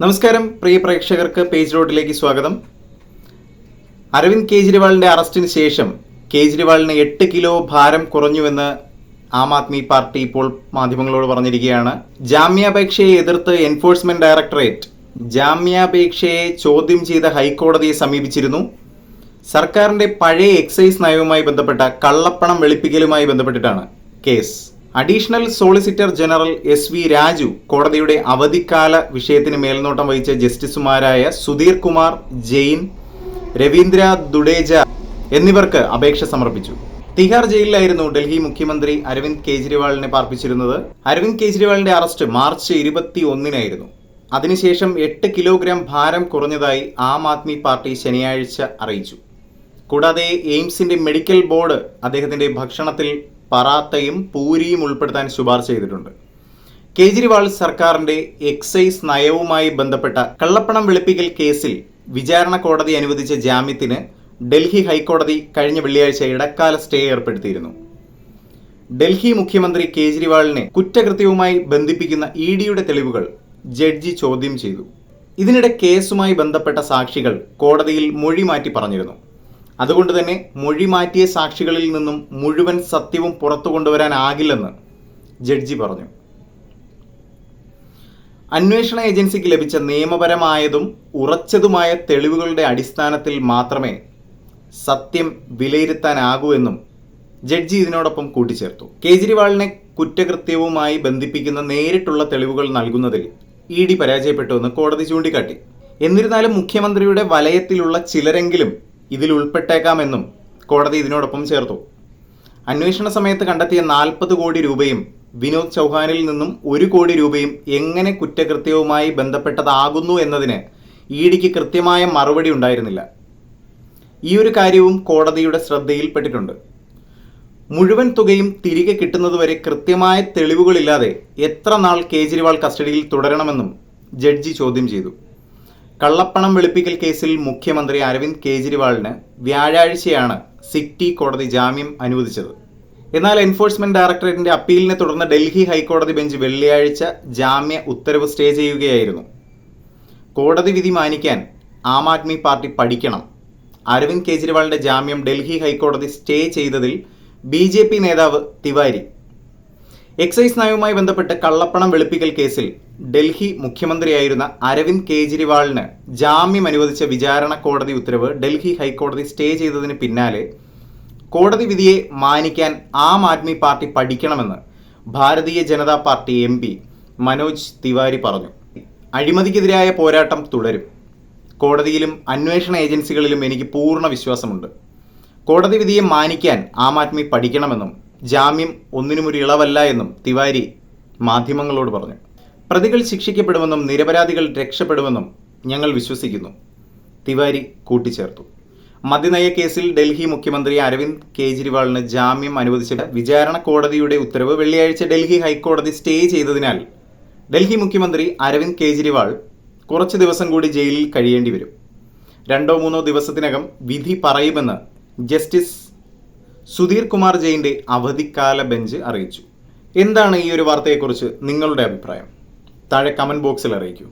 നമസ്കാരം പ്രിയ പ്രേക്ഷകർക്ക് പേജ് റോഡിലേക്ക് സ്വാഗതം. അരവിന്ദ് കെജ്രിവാളിന്റെ അറസ്റ്റിന് ശേഷം കേജ്രിവാളിന് 8 കിലോ ഭാരം കുറഞ്ഞുവെന്ന് ആം ആദ്മി പാർട്ടി ഇപ്പോൾ മാധ്യമങ്ങളോട് പറഞ്ഞിരിക്കുകയാണ്. ജാമ്യാപേക്ഷയെ എതിർത്ത് എൻഫോഴ്സ്മെന്റ് ഡയറക്ടറേറ്റ് ജാമ്യാപേക്ഷയെ ചോദ്യം ചെയ്ത ഹൈക്കോടതിയെ സമീപിച്ചിരുന്നു. സർക്കാരിന്റെ പഴയ എക്സൈസ് നയവുമായി ബന്ധപ്പെട്ട കള്ളപ്പണം വെളുപ്പിക്കലുമായി ബന്ധപ്പെട്ടിട്ടാണ് case. Additional solicitor general SV Raju കോടതിയുടെ അവധിക്കാല വിഷയത്തിന് മേൽനോട്ടം വഹിച്ച ജസ്റ്റിസുമാരായ സുധീർ കുമാർ ജെയിൻ, രവീന്ദ്ര ദുഡേജ എന്നിവർക്ക് അപേക്ഷ സമർപ്പിച്ചു. തിഹാർ ജയിലിലായിരുന്നു ഡൽഹി മുഖ്യമന്ത്രി അരവിന്ദ് കെജ്രിവാളിനെ പാർപ്പിച്ചിരുന്നത്. അരവിന്ദ് കെജ്രിവാളിന്റെ അറസ്റ്റ് മാർച്ച് 21-നായിരുന്നു. അതിനുശേഷം 8 കിലോഗ്രാം ഭാരം കുറഞ്ഞതായി ആം ആദ്മി പാർട്ടി ശനിയാഴ്ച അറിയിച്ചു. കൂടാതെ എയിംസിന്റെ മെഡിക്കൽ ബോർഡ് അദ്ദേഹത്തിന്റെ ഭക്ഷണത്തിൽ പറാത്തയും പൂരിയും ഉൾപ്പെടുത്താൻ ശുപാർശ ചെയ്തിട്ടുണ്ട്. കേജ്രിവാൾ സർക്കാരിന്റെ എക്സൈസ് നയവുമായി ബന്ധപ്പെട്ട കള്ളപ്പണം വെളുപ്പിക്കൽ കേസിൽ വിചാരണ കോടതി അനുവദിച്ച ജാമ്യത്തിന് ഡൽഹി ഹൈക്കോടതി കഴിഞ്ഞ വെള്ളിയാഴ്ച ഇടക്കാല സ്റ്റേ ഏർപ്പെടുത്തിയിരുന്നു. ഡൽഹി മുഖ്യമന്ത്രി കേജ്രിവാളിനെ കുറ്റകൃത്യവുമായി ബന്ധിപ്പിക്കുന്ന EDയുടെ തെളിവുകൾ ജഡ്ജി ചോദ്യം ചെയ്തു. ഇതിനിടെ കേസുമായി ബന്ധപ്പെട്ട സാക്ഷികൾ കോടതിയിൽ മൊഴി മാറ്റി പറഞ്ഞിരുന്നു. അതുകൊണ്ട് തന്നെ മൊഴി മാറ്റിയ സാക്ഷികളിൽ നിന്നും മുഴുവൻ സത്യവും പുറത്തു കൊണ്ടുവരാനാകില്ലെന്ന് ജഡ്ജി പറഞ്ഞു. അന്വേഷണ ഏജൻസിക്ക് ലഭിച്ച നിയമപരമായതും ഉറച്ചതുമായ തെളിവുകളുടെ അടിസ്ഥാനത്തിൽ മാത്രമേ സത്യം വിലയിരുത്താനാകൂ എന്നും ജഡ്ജി ഇതിനോടൊപ്പം കൂട്ടിച്ചേർത്തു. കേജ്രിവാളിനെ കുറ്റകൃത്യവുമായി ബന്ധിപ്പിക്കുന്ന നേരിട്ടുള്ള തെളിവുകൾ നൽകുന്നതിൽ ED പരാജയപ്പെട്ടുവെന്ന് കോടതി ചൂണ്ടിക്കാട്ടി. എന്നിരുന്നാലും മുഖ്യമന്ത്രിയുടെ വലയത്തിലുള്ള ചിലരെങ്കിലും ഇതിൽ ഉൾപ്പെട്ടേക്കാമെന്നും കോടതി ഇതിനോടൊപ്പം ചേർത്തു. അന്വേഷണ സമയത്ത് കണ്ടെത്തിയ 40 കോടി രൂപയും വിനോദ് ചൗഹാനിൽ നിന്നും 1 കോടി രൂപയും എങ്ങനെ കുറ്റകൃത്യവുമായി ബന്ധപ്പെട്ടതാകുന്നു എന്നതിന് EDക്ക് കൃത്യമായ മറുപടി ഉണ്ടായിരുന്നില്ല. ഈ ഒരു കാര്യവും കോടതിയുടെ ശ്രദ്ധയിൽപ്പെട്ടിട്ടുണ്ട്. മുഴുവൻ തുകയും തിരികെ കിട്ടുന്നതുവരെ കൃത്യമായ തെളിവുകളില്ലാതെ എത്ര നാൾ കേജ്രിവാൾ കസ്റ്റഡിയിൽ തുടരണമെന്നും ജഡ്ജി ചോദ്യം ചെയ്തു. കള്ളപ്പണം വെളുപ്പിക്കൽ കേസിൽ മുഖ്യമന്ത്രി അരവിന്ദ് കെജ്രിവാളിന് വ്യാഴാഴ്ചയാണ് സിറ്റി കോടതി ജാമ്യം അനുവദിച്ചത്. എന്നാൽ എൻഫോഴ്സ്മെന്റ് ഡയറക്ടറേറ്റിന്റെ അപ്പീലിനെ തുടർന്ന് ഡൽഹി ഹൈക്കോടതി ബെഞ്ച് വെള്ളിയാഴ്ച ജാമ്യ ഉത്തരവ് സ്റ്റേ ചെയ്യുകയായിരുന്നു. കോടതി വിധി മാനിക്കാൻ ആം ആദ്മി പാർട്ടി പഠിക്കണം. അരവിന്ദ് കെജ്രിവാളിന്റെ ജാമ്യം ഡൽഹി ഹൈക്കോടതി സ്റ്റേ ചെയ്തതിൽ BJP നേതാവ് തിവാരി എക്സൈസ് നയവുമായി ബന്ധപ്പെട്ട് കള്ളപ്പണം വെളുപ്പിക്കൽ കേസിൽ ഡൽഹി മുഖ്യമന്ത്രിയായിരുന്ന അരവിന്ദ് കെജ്രിവാളിന് ജാമ്യം അനുവദിച്ച വിചാരണ കോടതി ഉത്തരവ് ഡൽഹി ഹൈക്കോടതി സ്റ്റേ ചെയ്തതിന് പിന്നാലെ കോടതി വിധിയെ മാനിക്കാൻ ആം ആദ്മി പാർട്ടി പഠിക്കണമെന്ന് ഭാരതീയ ജനതാ പാർട്ടി MP മനോജ് തിവാരി പറഞ്ഞു. അഴിമതിക്കെതിരായ പോരാട്ടം തുടരും. കോടതിയിലും അന്വേഷണ ഏജൻസികളിലും എനിക്ക് പൂർണ്ണ വിശ്വാസമുണ്ട്. കോടതി വിധിയെ മാനിക്കാൻ ആം ആദ്മി പഠിക്കണമെന്നും ജാമ്യം ഒന്നിനുമൊരു ഇളവല്ല എന്നും തിവാരി മാധ്യമങ്ങളോട് പറഞ്ഞു. പ്രതികൾ ശിക്ഷിക്കപ്പെടുമെന്നും നിരപരാധികൾ രക്ഷപ്പെടുമെന്നും ഞങ്ങൾ വിശ്വസിക്കുന്നു, തിവാരി കൂട്ടിച്ചേർത്തു. മദ്യനയ കേസിൽ ഡൽഹി മുഖ്യമന്ത്രി അരവിന്ദ് കെജ്രിവാളിന് ജാമ്യം അനുവദിച്ച വിചാരണ കോടതിയുടെ ഉത്തരവ് വെള്ളിയാഴ്ച ഡൽഹി ഹൈക്കോടതി സ്റ്റേ ചെയ്തതിനാൽ ഡൽഹി മുഖ്യമന്ത്രി അരവിന്ദ് കെജ്രിവാൾ കുറച്ച് ദിവസം കൂടി ജയിലിൽ കഴിയേണ്ടി വരും. 2-3 ദിവസത്തിനകം വിധി പറയുമെന്ന് ജസ്റ്റിസ് സുധീർ കുമാർ ജെയിൻ്റെ അവധിക്കാല ബെഞ്ച് അറിയിച്ചു. എന്താണ് ഈ ഒരു വാർത്തയെക്കുറിച്ച് നിങ്ങളുടെ അഭിപ്രായം? താഴെ കമൻറ്റ് ബോക്സിൽ അറിയിക്കൂ.